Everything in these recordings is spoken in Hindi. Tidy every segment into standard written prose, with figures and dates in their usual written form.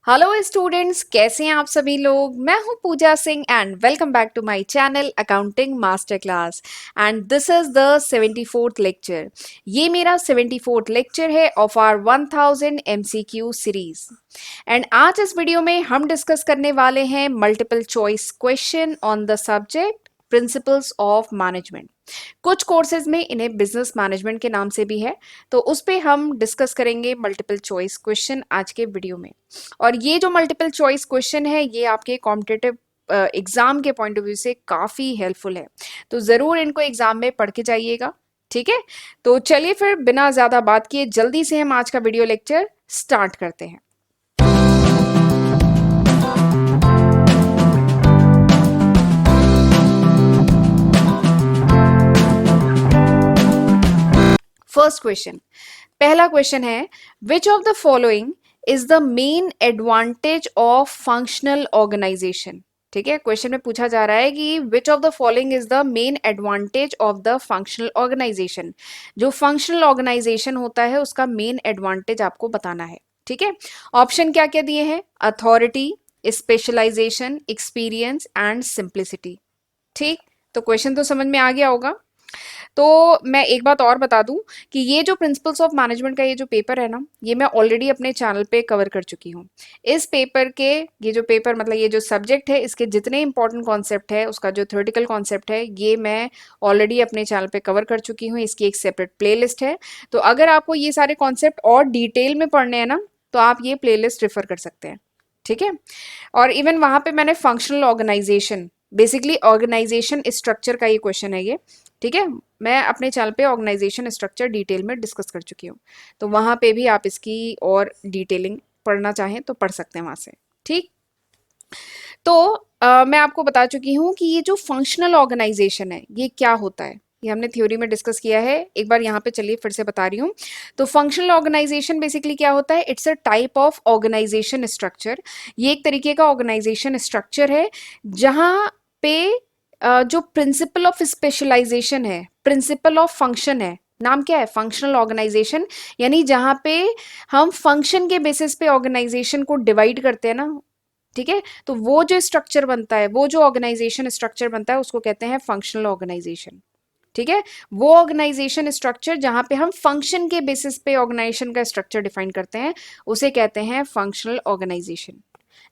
हेलो स्टूडेंट्स, कैसे हैं आप सभी लोग। मैं हूं Pooja Singh and welcome back to my channel accounting master class. And this is the 74th lecture. ये मेरा 74th लेक्चर है of our 1000 MCQ series. And आज इस वीडियो में हम डिस्कस करने वाले हैं multiple choice question on the subject principles of management. कुछ कोर्सेज में इन्हें बिजनेस मैनेजमेंट के नाम से भी है, तो उस पे हम डिस्कस करेंगे मल्टीपल चॉइस क्वेश्चन आज के वीडियो में। और ये जो मल्टीपल चॉइस क्वेश्चन है ये आपके कॉम्पिटिटिव एग्जाम के पॉइंट ऑफ व्यू से काफ़ी हेल्पफुल है, तो ज़रूर इनको एग्जाम में पढ़ के जाइएगा। ठीक है, तो चलिए फिर बिना ज़्यादा बात किए जल्दी से हम आज का वीडियो लेक्चर स्टार्ट करते हैं। फर्स्ट क्वेश्चन, पहला क्वेश्चन है which of the following is the main advantage of functional organization. ठीक है, क्वेश्चन में पूछा जा रहा है कि which of the following is the main advantage of the functional organization. जो फंक्शनल ऑर्गेनाइजेशन होता है उसका मेन एडवांटेज आपको बताना है। ठीक है, ऑप्शन क्या क्या दिए हैं? Authority, specialization, experience and simplicity. ठीक, तो क्वेश्चन तो समझ में आ गया होगा। तो मैं एक बात और बता दूं कि ये जो प्रिंसिपल्स ऑफ मैनेजमेंट का ये जो पेपर है ना, ये मैं ऑलरेडी अपने चैनल पे कवर कर चुकी हूँ। इस पेपर के ये जो पेपर मतलब ये जो सब्जेक्ट है इसके जितने इंपॉर्टेंट कॉन्सेप्ट है, उसका जो थ्योरेटिकल कॉन्सेप्ट है, ये मैं ऑलरेडी अपने चैनल पे कवर कर चुकी हूँ। इसकी एक सेपरेट प्लेलिस्ट है, तो अगर आपको ये सारे कॉन्सेप्ट और डिटेल में पढ़ने हैं ना, तो आप ये प्लेलिस्ट रेफर कर सकते हैं। ठीक है, और इवन वहां पे मैंने functional organization, basically organization structure का ये क्वेश्चन है ये। ठीक है, मैं अपने चैनल पे ऑर्गेनाइजेशन स्ट्रक्चर डिटेल में डिस्कस कर चुकी हूँ, तो वहां पे भी आप इसकी और डिटेलिंग पढ़ना चाहें तो पढ़ सकते हैं वहां से। ठीक, तो मैं आपको बता चुकी हूँ कि ये जो फंक्शनल ऑर्गेनाइजेशन है ये क्या होता है, ये हमने थ्योरी में डिस्कस किया है। एक बार यहाँ पे चलिए फिर से बता रही हूँ। तो फंक्शनल ऑर्गेनाइजेशन बेसिकली क्या होता है? It's a type of organization structure. ये एक तरीके का ऑर्गेनाइजेशन स्ट्रक्चर है जहाँ पे जो प्रिंसिपल ऑफ स्पेशलाइजेशन है, प्रिंसिपल ऑफ फंक्शन है, नाम क्या है? Functional organization. यानी जहाँ पे हम फंक्शन के बेसिस पे ऑर्गेनाइजेशन को डिवाइड करते हैं ना। ठीक है, तो वो जो स्ट्रक्चर बनता है, वो जो ऑर्गेनाइजेशन स्ट्रक्चर बनता है उसको कहते हैं फंक्शनल ऑर्गेनाइजेशन। ठीक है, वो ऑर्गेनाइजेशन स्ट्रक्चर जहां पे हम फंक्शन के बेसिस पे ऑर्गेनाइजेशन का स्ट्रक्चर डिफाइन करते हैं उसे कहते हैं फंक्शनल ऑर्गेनाइजेशन।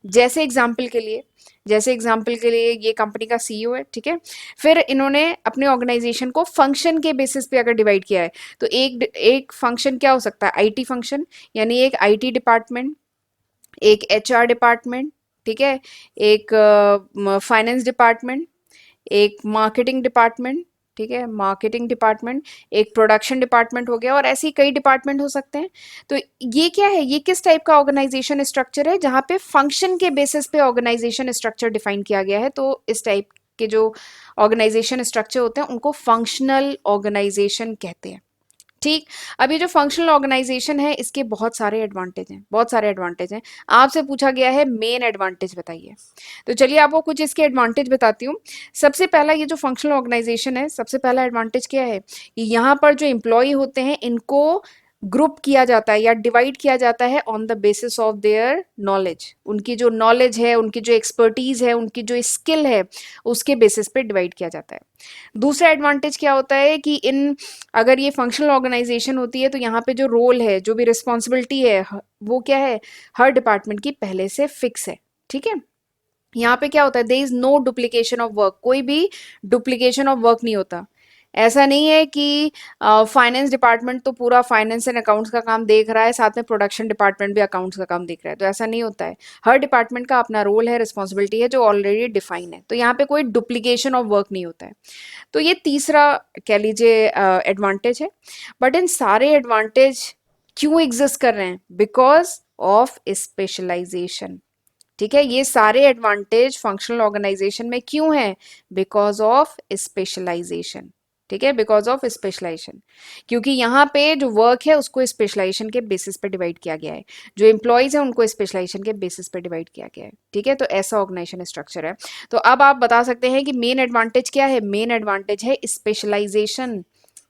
जैसे एग्जांपल के लिए ये कंपनी का सीईओ है। ठीक है, फिर इन्होंने अपने ऑर्गेनाइजेशन को फंक्शन के बेसिस पे अगर डिवाइड किया है, तो एक एक फंक्शन क्या हो सकता है? आईटी फंक्शन, यानी एक आईटी डिपार्टमेंट, एक एचआर डिपार्टमेंट, ठीक है, एक फाइनेंस डिपार्टमेंट, एक मार्केटिंग डिपार्टमेंट, ठीक है, मार्केटिंग डिपार्टमेंट, एक प्रोडक्शन डिपार्टमेंट हो गया, और ऐसे ही कई डिपार्टमेंट हो सकते हैं। तो ये क्या है? ये किस टाइप का ऑर्गेनाइजेशन स्ट्रक्चर है जहाँ पे फंक्शन के बेसिस पे ऑर्गेनाइजेशन स्ट्रक्चर डिफाइन किया गया है। तो इस टाइप के जो ऑर्गेनाइजेशन स्ट्रक्चर होते हैं उनको फंक्शनल ऑर्गेनाइजेशन कहते हैं। ठीक, अब ये जो फंक्शनल ऑर्गेनाइजेशन है इसके बहुत सारे एडवांटेज हैं, बहुत सारे एडवांटेज हैं। आपसे पूछा गया है मेन एडवांटेज बताइए, तो चलिए आपको कुछ इसके एडवांटेज बताती हूँ। सबसे पहला, ये जो फंक्शनल ऑर्गेनाइजेशन है, सबसे पहला एडवांटेज क्या है कि यहाँ पर जो एम्प्लॉय होते हैं इनको ग्रुप किया जाता है या डिवाइड किया जाता है on the basis of their knowledge. उनकी जो नॉलेज है, उनकी जो एक्सपर्टीज है, उनकी जो स्किल है, उसके बेसिस पे डिवाइड किया जाता है। दूसरा एडवांटेज क्या होता है कि इन अगर ये फंक्शनल ऑर्गेनाइजेशन होती है तो यहाँ पे जो रोल है, जो भी रिस्पॉन्सिबिलिटी है, वो क्या है? हर डिपार्टमेंट की पहले से फिक्स है। ठीक है, यहाँ पे क्या होता है? There is no duplication of work, कोई भी डुप्लीकेशन ऑफ वर्क नहीं होता। ऐसा नहीं है कि फाइनेंस डिपार्टमेंट तो पूरा फाइनेंस एंड अकाउंट्स का काम देख रहा है, साथ में प्रोडक्शन डिपार्टमेंट भी अकाउंट्स का काम देख रहा है, तो ऐसा नहीं होता है। हर डिपार्टमेंट का अपना रोल है, रिस्पॉन्सिबिलिटी है जो ऑलरेडी डिफाइन है, तो यहाँ पे कोई डुप्लीकेशन ऑफ वर्क नहीं होता है। तो ये तीसरा कह लीजिए एडवांटेज है। बट इन सारे एडवांटेज क्यों एग्जिस्ट कर रहे हैं? Because of specialization. ठीक है, ये सारे एडवांटेज फंक्शनल ऑर्गेनाइजेशन में क्यों है? Because of specialization. ठीक है, बिकॉज ऑफ स्पेशलाइजेशन, क्योंकि यहाँ पे जो वर्क है उसको स्पेशलाइजेशन के बेसिस पे डिवाइड किया गया है, जो एम्प्लॉयज है उनको स्पेशलाइजेशन के बेसिस पे डिवाइड किया गया है। ठीक है, तो ऐसा ऑर्गेनाइजेशन स्ट्रक्चर है। तो अब आप बता सकते हैं कि मेन एडवांटेज क्या है? मेन एडवांटेज है स्पेशलाइजेशन।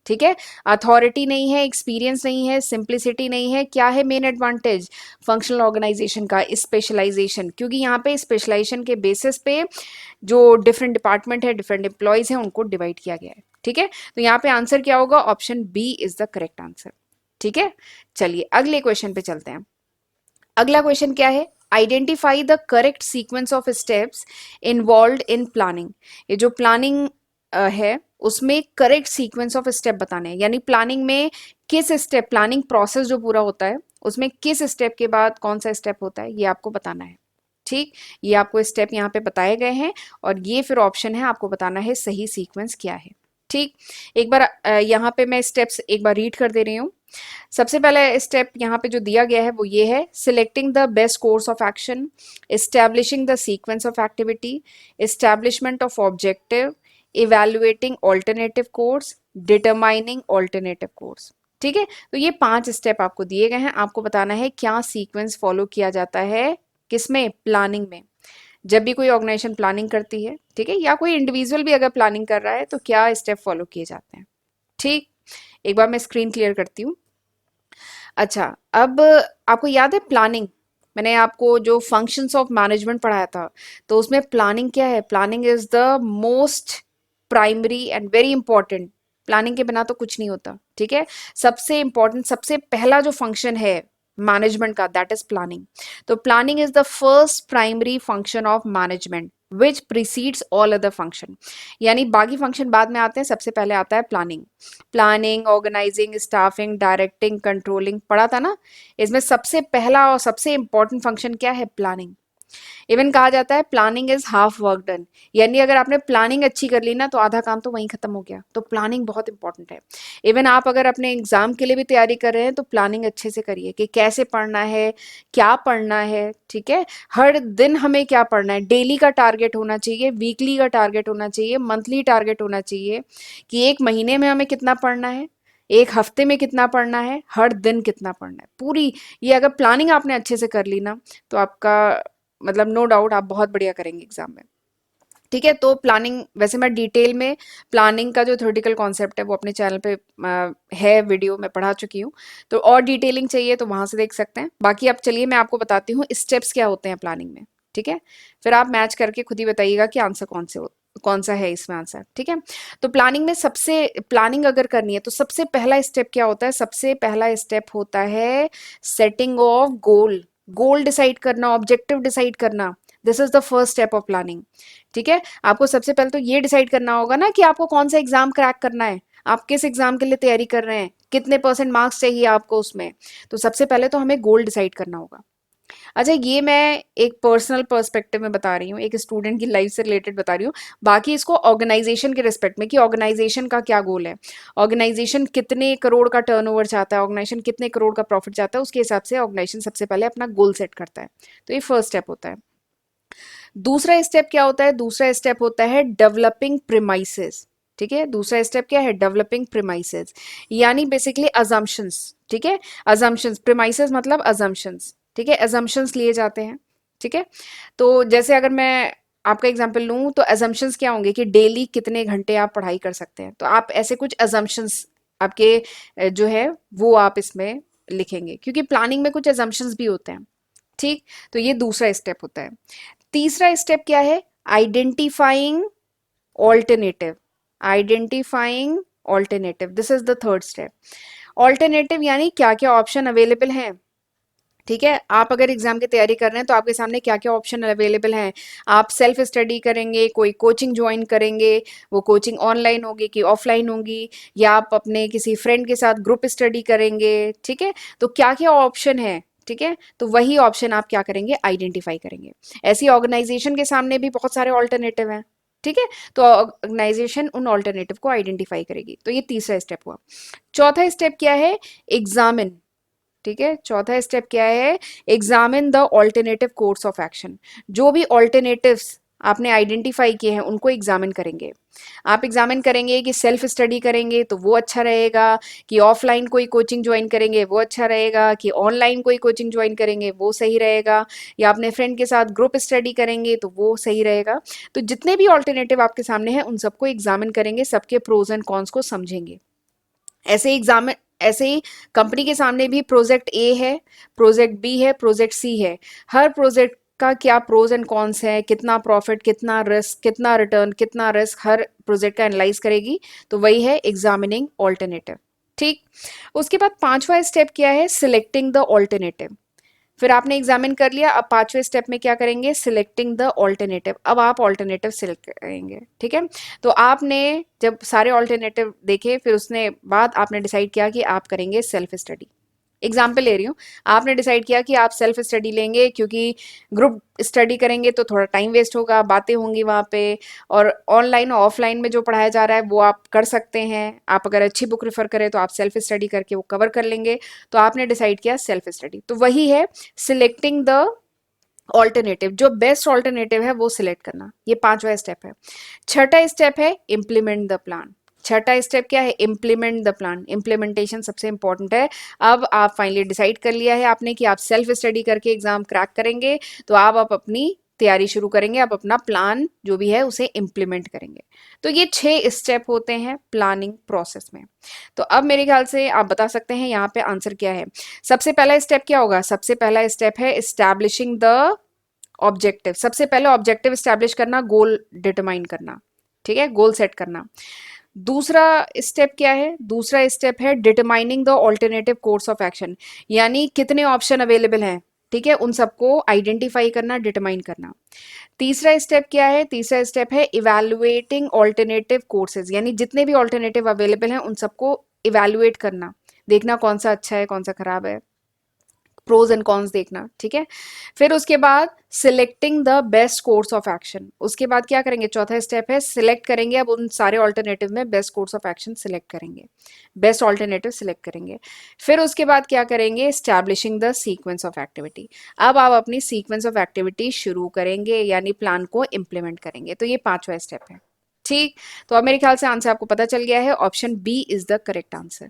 ठीक है, अथॉरिटी नहीं है, एक्सपीरियंस नहीं है, सिंप्लिसिटी नहीं है, क्या है मेन एडवांटेज फंक्शनल ऑर्गेनाइजेशन का, स्पेशलाइजेशन, क्योंकि यहाँ पे स्पेशलाइजेशन के बेसिस पे जो डिफरेंट डिपार्टमेंट है, डिफरेंट एम्प्लॉयज हैं, उनको डिवाइड किया गया है। ठीक है, तो यहाँ पे आंसर क्या होगा, option B is the correct answer. ठीक है, चलिए अगले क्वेश्चन पे चलते हैं। अगला क्वेश्चन क्या है, identify the correct sequence of steps involve in planning. ये जो प्लानिंग है उसमें करेक्ट सीक्वेंस ऑफ स्टेप बताने हैं, यानी प्लानिंग में किस स्टेप, प्लानिंग प्रोसेस जो पूरा होता है उसमें किस स्टेप के बाद कौन सा स्टेप होता है, ये आपको बताना है। ठीक, ये आपको स्टेप यहाँ पे बताए गए हैं और ये फिर ऑप्शन है, आपको बताना है सही सीक्वेंस क्या है। ठीक, एक बार यहाँ पे मैं स्टेप्स एक बार रीड कर दे रही हूँ। सबसे पहला स्टेप यहाँ पे जो दिया गया है वो ये है, selecting the best course of action, establishing the sequence of activity, establishment of objective, evaluating alternative course, determining alternative course. ठीक है, तो ये 5 स्टेप आपको दिए गए हैं, आपको बताना है क्या सीक्वेंस फॉलो किया जाता है किसमें, प्लानिंग में। जब भी कोई ऑर्गेनाइजेशन प्लानिंग करती है, ठीक है, या कोई इंडिविजुअल भी अगर प्लानिंग कर रहा है तो क्या स्टेप फॉलो किए जाते हैं। ठीक, एक बार मैं स्क्रीन क्लियर करती हूँ। अच्छा, अब आपको याद है प्लानिंग, मैंने आपको जो फंक्शंस ऑफ मैनेजमेंट पढ़ाया था, तो उसमें प्लानिंग क्या है, planning is the most primary and very important. Planning के बिना तो कुछ नहीं होता। ठीक है, सबसे इंपॉर्टेंट, सबसे पहला जो फंक्शन है मैनेजमेंट का, दैट इज प्लानिंग। तो planning is the first primary function of management which precedes all other function, यानी बाकी फंक्शन बाद में आते हैं, सबसे पहले आता है planning. Planning, organizing, staffing, directing, controlling पढ़ा था ना, इसमें सबसे पहला और सबसे इंपॉर्टेंट फंक्शन क्या है, प्लानिंग। इवन कहा जाता है planning is half work done, यानी अगर आपने प्लानिंग अच्छी कर ली ना तो आधा काम तो वहीं खत्म हो गया। तो प्लानिंग बहुत इंपॉर्टेंट है। इवन आप अगर अपने एग्जाम के लिए भी तैयारी कर रहे हैं तो प्लानिंग अच्छे से करिए कि कैसे पढ़ना है, क्या पढ़ना है। ठीक है, हर दिन हमें क्या पढ़ना है, डेली का टारगेट होना चाहिए, वीकली का टारगेट होना चाहिए, मंथली टारगेट होना चाहिए कि एक महीने में हमें कितना पढ़ना है, एक हफ्ते में कितना पढ़ना है, हर दिन कितना पढ़ना है। पूरी ये अगर प्लानिंग आपने अच्छे से कर ली ना तो आपका मतलब नो डाउट आप बहुत बढ़िया करेंगे एग्जाम में। ठीक है, तो प्लानिंग, वैसे मैं डिटेल में प्लानिंग का जो थ्योरेटिकल कॉन्सेप्ट है वो अपने चैनल पे है, वीडियो मैं पढ़ा चुकी हूँ, तो और डिटेलिंग चाहिए तो वहां से देख सकते हैं। बाकी अब चलिए मैं आपको बताती हूँ स्टेप्स क्या होते हैं प्लानिंग में। ठीक है, फिर आप मैच करके खुद ही बताइएगा कि आंसर कौन सा है इसमें आंसर। ठीक है, तो प्लानिंग में सबसे, प्लानिंग अगर करनी है तो सबसे पहला स्टेप क्या होता है, सबसे पहला स्टेप होता है setting of goal. Goal decide करना, ऑब्जेक्टिव डिसाइड करना, this is the first step of planning. ठीक है, आपको सबसे पहले तो ये डिसाइड करना होगा ना कि आपको कौन सा एग्जाम क्रैक करना है, आप किस एग्जाम के लिए तैयारी कर रहे हैं, कितने परसेंट मार्क्स चाहिए आपको उसमें। तो सबसे पहले तो हमें गोल डिसाइड करना होगा। अच्छा, ये मैं एक पर्सनल पर्सपेक्टिव में बता रही हूँ, एक स्टूडेंट की लाइफ से रिलेटेड बता रही हूँ। बाकी इसको ऑर्गेनाइजेशन के रिस्पेक्ट में कि ऑर्गेनाइजेशन का क्या गोल है, ऑर्गेनाइजेशन कितने करोड़ का टर्नओवर चाहता है, ऑर्गेनाइजेशन कितने करोड़ का प्रॉफिट चाहता है, उसके हिसाब से ऑर्गेनाइजेशन सबसे पहले अपना गोल सेट करता है। तो ये फर्स्ट स्टेप होता है। दूसरा स्टेप क्या होता है, दूसरा स्टेप होता है डेवलपिंग प्रीमाइसेस। ठीक है, दूसरा स्टेप क्या है, डेवलपिंग प्रीमाइसेस, यानी बेसिकली अजम्पशंस। ठीक है, अजम्पशंस, प्रीमाइसेस मतलब अजम्पशंस। ठीक है, अजम्पशंस लिए जाते हैं। ठीक है, तो जैसे अगर मैं आपका एग्जांपल लूं तो अजम्पशंस क्या होंगे कि डेली कितने घंटे आप पढ़ाई कर सकते हैं, तो आप ऐसे कुछ अजम्पशंस आपके जो है वो आप इसमें लिखेंगे, क्योंकि प्लानिंग में कुछ अजम्पशंस भी होते हैं। ठीक, तो ये दूसरा स्टेप होता है। तीसरा स्टेप क्या है, identifying alternative. Identifying alternative, this is the third step. Alternative यानी क्या क्या ऑप्शन अवेलेबल हैं। ठीक है, आप अगर एग्जाम की तैयारी कर रहे हैं तो आपके सामने क्या क्या ऑप्शन अवेलेबल हैं। आप सेल्फ स्टडी करेंगे, कोई कोचिंग ज्वाइन करेंगे, वो कोचिंग ऑनलाइन होगी कि ऑफलाइन होगी, या आप अपने किसी फ्रेंड के साथ ग्रुप स्टडी करेंगे। ठीक है, तो क्या क्या ऑप्शन है। ठीक है, तो वही ऑप्शन आप क्या करेंगे, आइडेंटिफाई करेंगे। ऐसी ऑर्गेनाइजेशन के सामने भी बहुत सारे ऑल्टरनेटिव हैं। ठीक है, तो ऑर्गेनाइजेशन उन ऑल्टरनेटिव को आइडेंटिफाई करेगी। तो ये तीसरा स्टेप हुआ। चौथा स्टेप क्या है, एग्जामिन। ठीक है, चौथा स्टेप क्या है, examine the alternative course of action. जो भी ऑल्टरनेटिव्स आपने आइडेंटिफाई किए हैं उनको एग्जामिन करेंगे। आप एग्जामिन करेंगे कि सेल्फ स्टडी करेंगे तो वो अच्छा रहेगा, कि ऑफलाइन कोई कोचिंग ज्वाइन करेंगे वो अच्छा रहेगा, कि ऑनलाइन कोई कोचिंग ज्वाइन करेंगे वो सही रहेगा, या अपने फ्रेंड के साथ ग्रुप स्टडी करेंगे तो वो सही रहेगा। तो जितने भी ऑल्टरनेटिव आपके सामने हैं उन सबको एग्जामिन करेंगे, सबके प्रोज एंड कॉन्स को समझेंगे। ऐसे ही कंपनी के सामने भी प्रोजेक्ट ए है, प्रोजेक्ट बी है, प्रोजेक्ट सी है। हर प्रोजेक्ट का क्या प्रोज एंड कॉन्स है, कितना प्रॉफिट, कितना रिस्क, कितना रिटर्न, कितना रिस्क, हर प्रोजेक्ट का एनालाइज करेगी। तो वही है एग्जामिनिंग ऑल्टरनेटिव। ठीक। उसके बाद पांचवा स्टेप क्या है, सिलेक्टिंग द ऑल्टरनेटिव। फिर आपने एग्जामिन कर लिया, अब पांचवें स्टेप में क्या करेंगे, सिलेक्टिंग द ऑल्टरनेटिव। अब आप ऑल्टरनेटिव सिलेक्ट करेंगे। ठीक है। तो आपने जब सारे ऑल्टरनेटिव देखे, फिर उसने बाद आपने डिसाइड किया कि आप करेंगे सेल्फ स्टडी। एग्जाम्पल ले रही हूँ, आपने डिसाइड किया कि आप सेल्फ स्टडी लेंगे क्योंकि ग्रुप स्टडी करेंगे तो थोड़ा टाइम वेस्ट होगा, बातें होंगी वहाँ पे, और ऑनलाइन और ऑफलाइन में जो पढ़ाया जा रहा है वो आप कर सकते हैं। आप अगर अच्छी बुक रेफर करें तो आप सेल्फ स्टडी करके वो कवर कर लेंगे। तो आपने डिसाइड किया सेल्फ स्टडी। तो वही है सिलेक्टिंग द ऑल्टरनेटिव, जो बेस्ट ऑल्टरनेटिव है वो सिलेक्ट करना। ये पांचवा स्टेप है। छठा स्टेप है इम्प्लीमेंट द प्लान। छठा स्टेप क्या है, इम्प्लीमेंट द प्लान। इम्प्लीमेंटेशन सबसे इंपॉर्टेंट है। अब आप फाइनली डिसाइड कर लिया है आपने कि आप सेल्फ स्टडी करके एग्जाम क्रैक करेंगे, तो आप अपनी तैयारी शुरू करेंगे, आप अपना प्लान जो भी है उसे इम्प्लीमेंट करेंगे। तो ये 6 स्टेप होते हैं प्लानिंग प्रोसेस में। तो अब मेरे ख्याल से आप बता सकते हैं यहाँ पे आंसर क्या है। सबसे पहला स्टेप क्या होगा, सबसे पहला स्टेप है एस्टैब्लिशिंग द ऑब्जेक्टिव। सबसे पहले ऑब्जेक्टिव एस्टैब्लिश करना, गोल डिटरमाइन करना। ठीक है, गोल सेट करना। दूसरा स्टेप क्या है, दूसरा स्टेप है determining the alternative course of action, यानी कितने ऑप्शन अवेलेबल हैं। ठीक है, उन सबको आइडेंटिफाई करना, डिटरमाइन करना। तीसरा स्टेप क्या है, तीसरा स्टेप है इवैल्यूएटिंग ऑल्टरनेटिव कोर्सेज, यानी जितने भी ऑल्टरनेटिव अवेलेबल हैं उन सबको इवैल्यूएट करना, देखना कौन सा अच्छा है कौन सा खराब है, प्रोज एंड कॉन्स देखना। ठीक है। फिर उसके बाद selecting the best course of action. उसके बाद क्या करेंगे, चौथा स्टेप है सिलेक्ट करेंगे। अब उन सारे ऑल्टरनेटिव में best course of action select करेंगे, बेस्ट ऑल्टरनेटिव सिलेक्ट करेंगे। फिर उसके बाद क्या करेंगे, establishing the sequence of activity. अब आप अपनी सीक्वेंस ऑफ एक्टिविटी शुरू करेंगे, यानी प्लान को इम्प्लीमेंट करेंगे। तो ये पांचवा स्टेप है। ठीक। तो अब मेरे ख्याल से आंसर आपको पता चल गया है, option B is the correct answer.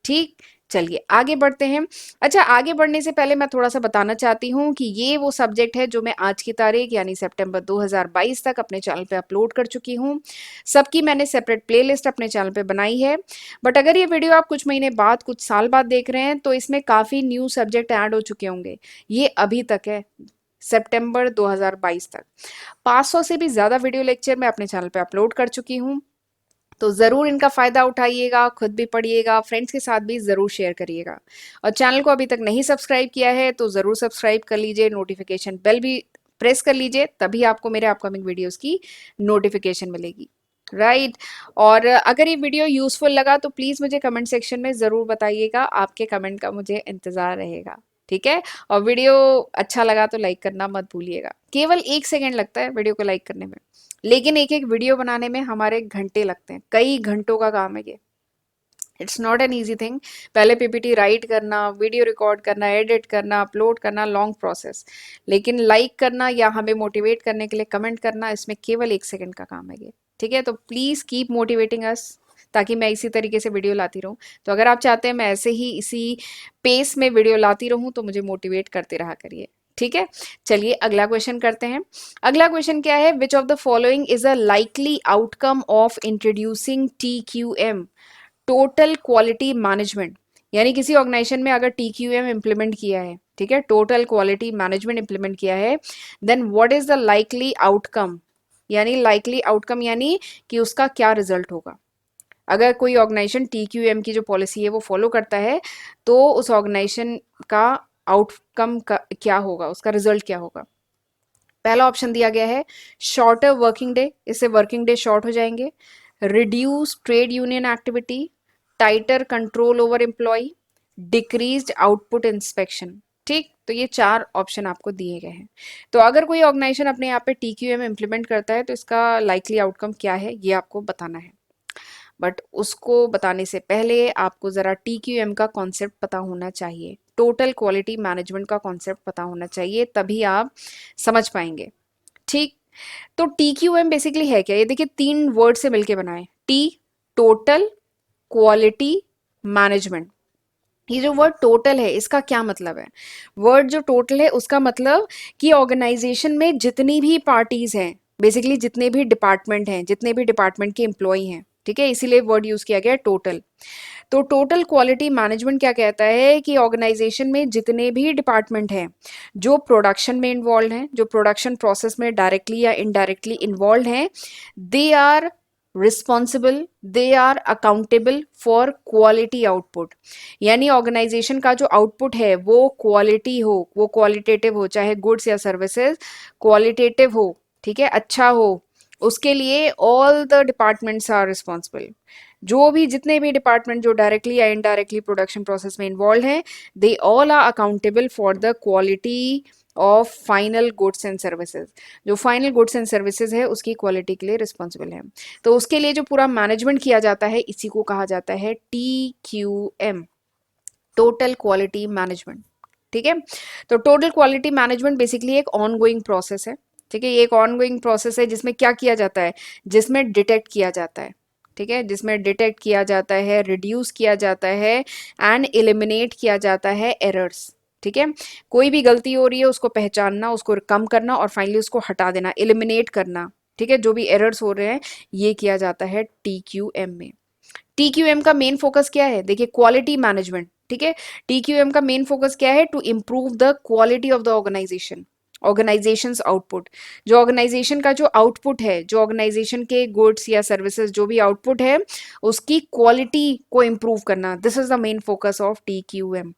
ठीक। चलिए आगे बढ़ते हैं। अच्छा, आगे बढ़ने से पहले मैं थोड़ा सा बताना चाहती हूँ कि ये वो सब्जेक्ट है जो मैं आज की तारीख यानी सितंबर 2022 तक अपने चैनल पे अपलोड कर चुकी हूँ। सबकी मैंने सेपरेट प्लेलिस्ट अपने चैनल पे बनाई है। बट अगर ये वीडियो आप कुछ महीने बाद, कुछ साल बाद देख रहे हैं तो इसमें काफ़ी न्यू सब्जेक्ट ऐड हो चुके होंगे। ये अभी तक है, सितंबर 2022 तक 500 से भी ज़्यादा वीडियो लेक्चर मैं अपने चैनल पे अपलोड कर चुकी हूँ। तो ज़रूर इनका फ़ायदा उठाइएगा, खुद भी पढ़िएगा, फ्रेंड्स के साथ भी ज़रूर शेयर करिएगा। और चैनल को अभी तक नहीं सब्सक्राइब किया है तो ज़रूर सब्सक्राइब कर लीजिए, नोटिफिकेशन बेल भी प्रेस कर लीजिए, तभी आपको मेरे अपकमिंग वीडियोस की नोटिफिकेशन मिलेगी। राइट। और अगर ये वीडियो यूज़फुल लगा तो प्लीज़ मुझे कमेंट सेक्शन में ज़रूर बताइएगा, आपके कमेंट का मुझे इंतज़ार रहेगा। ठीक है। और वीडियो अच्छा लगा तो लाइक करना मत भूलिएगा। केवल 1 सेकेंड लगता है वीडियो को लाइक करने में, लेकिन एक एक वीडियो बनाने में हमारे घंटे लगते हैं, कई घंटों का काम है ये। It's not an easy thing. पहले पीपीटी राइट करना, वीडियो रिकॉर्ड करना, एडिट करना, अपलोड करना, लॉन्ग प्रोसेस। लेकिन लाइक करना या हमें मोटिवेट करने के लिए कमेंट करना, इसमें केवल 1 सेकेंड का काम है ये। ठीक है। तो प्लीज़ कीप मोटिवेटिंग अस, ताकि मैं इसी तरीके से वीडियो लाती रहूँ। तो अगर आप चाहते हैं मैं ऐसे ही इसी पेस में वीडियो लाती रहूँ तो मुझे मोटिवेट करते रहा करिए। ठीक है। चलिए अगला क्वेश्चन करते हैं। अगला क्वेश्चन क्या है, which of the following is a likely outcome of introducing TQM, total quality management. यानी किसी ऑर्गेनाइजेशन में अगर TQM इंप्लीमेंट किया है, ठीक है, टोटल क्वालिटी मैनेजमेंट इंप्लीमेंट किया है, then what is the likely outcome, यानी लाइकली आउटकम यानी कि उसका क्या रिजल्ट होगा। अगर कोई ऑर्गेनाइजेशन TQM की जो पॉलिसी है वो फॉलो करता है तो उस ऑर्गेनाइजेशन का आउटकम का क्या होगा, उसका रिजल्ट क्या होगा। पहला ऑप्शन दिया गया है शॉर्टर वर्किंग डे, इससे वर्किंग डे शॉर्ट हो जाएंगे। Reduce trade union activity, tighter control over employ, decreased output inspection. ठीक। तो ये 4 ऑप्शन आपको दिए गए हैं। तो अगर कोई ऑर्गेनाइजेशन अपने यहाँ पे TQM इम्प्लीमेंट करता है तो इसका लाइकली आउटकम क्या है ये आपको बताना है। बट उसको बताने से पहले आपको ज़रा TQM का कॉन्सेप्ट पता होना चाहिए, टोटल क्वालिटी मैनेजमेंट का कॉन्सेप्ट पता होना चाहिए, तभी आप समझ पाएंगे। ठीक। तो TQM बेसिकली है क्या, ये देखिए 3 वर्ड से मिलके बना है, T टोटल क्वालिटी मैनेजमेंट। ये जो वर्ड टोटल है इसका क्या मतलब है, वर्ड जो टोटल है उसका मतलब कि ऑर्गेनाइजेशन में जितनी भी पार्टीज हैं, बेसिकली जितने भी डिपार्टमेंट हैं, जितने भी डिपार्टमेंट के एम्प्लॉय हैं, ठीक है, इसीलिए वर्ड यूज किया गया टोटल। तो टोटल क्वालिटी मैनेजमेंट क्या कहता है कि ऑर्गेनाइजेशन में जितने भी डिपार्टमेंट हैं जो प्रोडक्शन में इन्वॉल्व हैं, जो प्रोडक्शन प्रोसेस में डायरेक्टली या इनडायरेक्टली इन्वॉल्व हैं, they are responsible, they are accountable for quality output. यानी ऑर्गेनाइजेशन का जो आउटपुट है वो क्वालिटी हो, वो क्वालिटेटिव हो, चाहे गुड्स या सर्विसेज क्वालिटेटिव हो, ठीक है, अच्छा हो, उसके लिए all the departments are responsible. जो भी जितने भी डिपार्टमेंट जो डायरेक्टली या इनडायरेक्टली प्रोडक्शन प्रोसेस में इन्वॉल्व हैं, they all are accountable for the quality of final goods and services. जो फाइनल गुड्स एंड सर्विसेज है उसकी क्वालिटी के लिए रिस्पॉन्सिबल है। तो उसके लिए जो पूरा मैनेजमेंट किया जाता है इसी को कहा जाता है TQM, टोटल क्वालिटी मैनेजमेंट। ठीक है, तो टोटल क्वालिटी मैनेजमेंट बेसिकली एक ऑन गोइंग प्रोसेस है। ठीक है, ये एक ऑन गोइंग प्रोसेस है जिसमें क्या किया जाता है, जिसमें डिटेक्ट किया जाता है, ठीक है, जिसमें डिटेक्ट किया जाता है, रिड्यूस किया जाता है एंड एलिमिनेट किया जाता है एरर्स। ठीक है, कोई भी गलती हो रही है उसको पहचानना, उसको कम करना और फाइनली उसको हटा देना, एलिमिनेट करना। ठीक है, जो भी एरर्स हो रहे हैं ये किया जाता है TQM में। TQM का मेन फोकस क्या है, देखिए क्वालिटी मैनेजमेंट। ठीक है, TQM का मेन फोकस क्या है, to improve the quality of the organization, organization's output. जो ऑर्गेनाइजेशन का जो आउटपुट है, जो ऑर्गेनाइजेशन के गुड्स या सर्विसेज जो भी आउटपुट है उसकी क्वालिटी को इम्प्रूव करना, this is the main focus of TQM।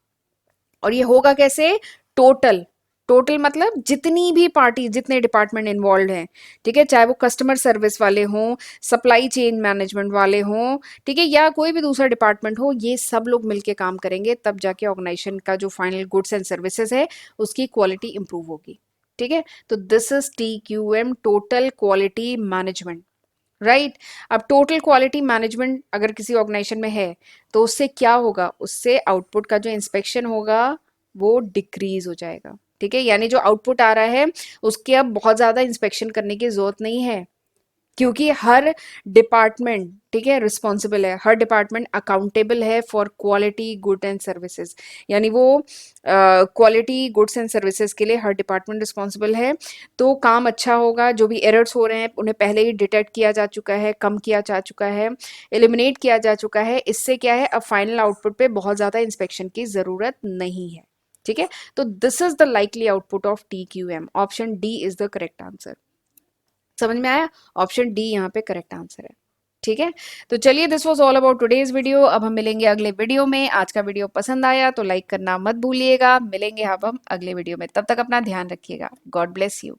और ये होगा कैसे, टोटल, टोटल मतलब जितनी भी पार्टी, जितने डिपार्टमेंट इन्वॉल्व हैं, ठीक है, चाहे वो कस्टमर सर्विस वाले हों, सप्लाई चेन मैनेजमेंट वाले हों, ठीक है, या कोई भी दूसरा डिपार्टमेंट हो, ये सब लोग मिलके काम करेंगे तब जाके ऑर्गेनाइजेशन का जो फाइनल गुड्स एंड सर्विसेज है उसकी क्वालिटी इंप्रूव होगी। ठीक है, तो this is TQM, total quality management, right. अब टोटल क्वालिटी मैनेजमेंट अगर किसी ऑर्गेनाइजेशन में है तो उससे क्या होगा, उससे आउटपुट का जो इंस्पेक्शन होगा वो डिक्रीज हो जाएगा। ठीक है, यानी जो आउटपुट आ रहा है उसके अब बहुत ज़्यादा इंस्पेक्शन करने की जरूरत नहीं है, क्योंकि हर डिपार्टमेंट, ठीक है, रिस्पॉन्सिबल है, हर डिपार्टमेंट अकाउंटेबल है for quality good and services. यानी वो क्वालिटी गुड्स एंड सर्विसेज के लिए हर डिपार्टमेंट रिस्पॉन्सिबल है। तो काम अच्छा होगा, जो भी एरर्स हो रहे हैं उन्हें पहले ही डिटेक्ट किया जा चुका है, कम किया जा चुका है, एलिमिनेट किया जा चुका है। इससे क्या है, अब फाइनल आउटपुट पे बहुत ज़्यादा इंस्पेक्शन की ज़रूरत नहीं है। ठीक है, तो this is the likely output of TQM। Option D is the correct answer. समझ में आया, ऑप्शन डी यहाँ पे करेक्ट आंसर है। ठीक है, तो चलिए, this was all about today's video. अब हम मिलेंगे अगले वीडियो में। आज का वीडियो पसंद आया तो लाइक करना मत भूलिएगा। मिलेंगे अब हम अगले वीडियो में, तब तक अपना ध्यान रखिएगा। God bless you.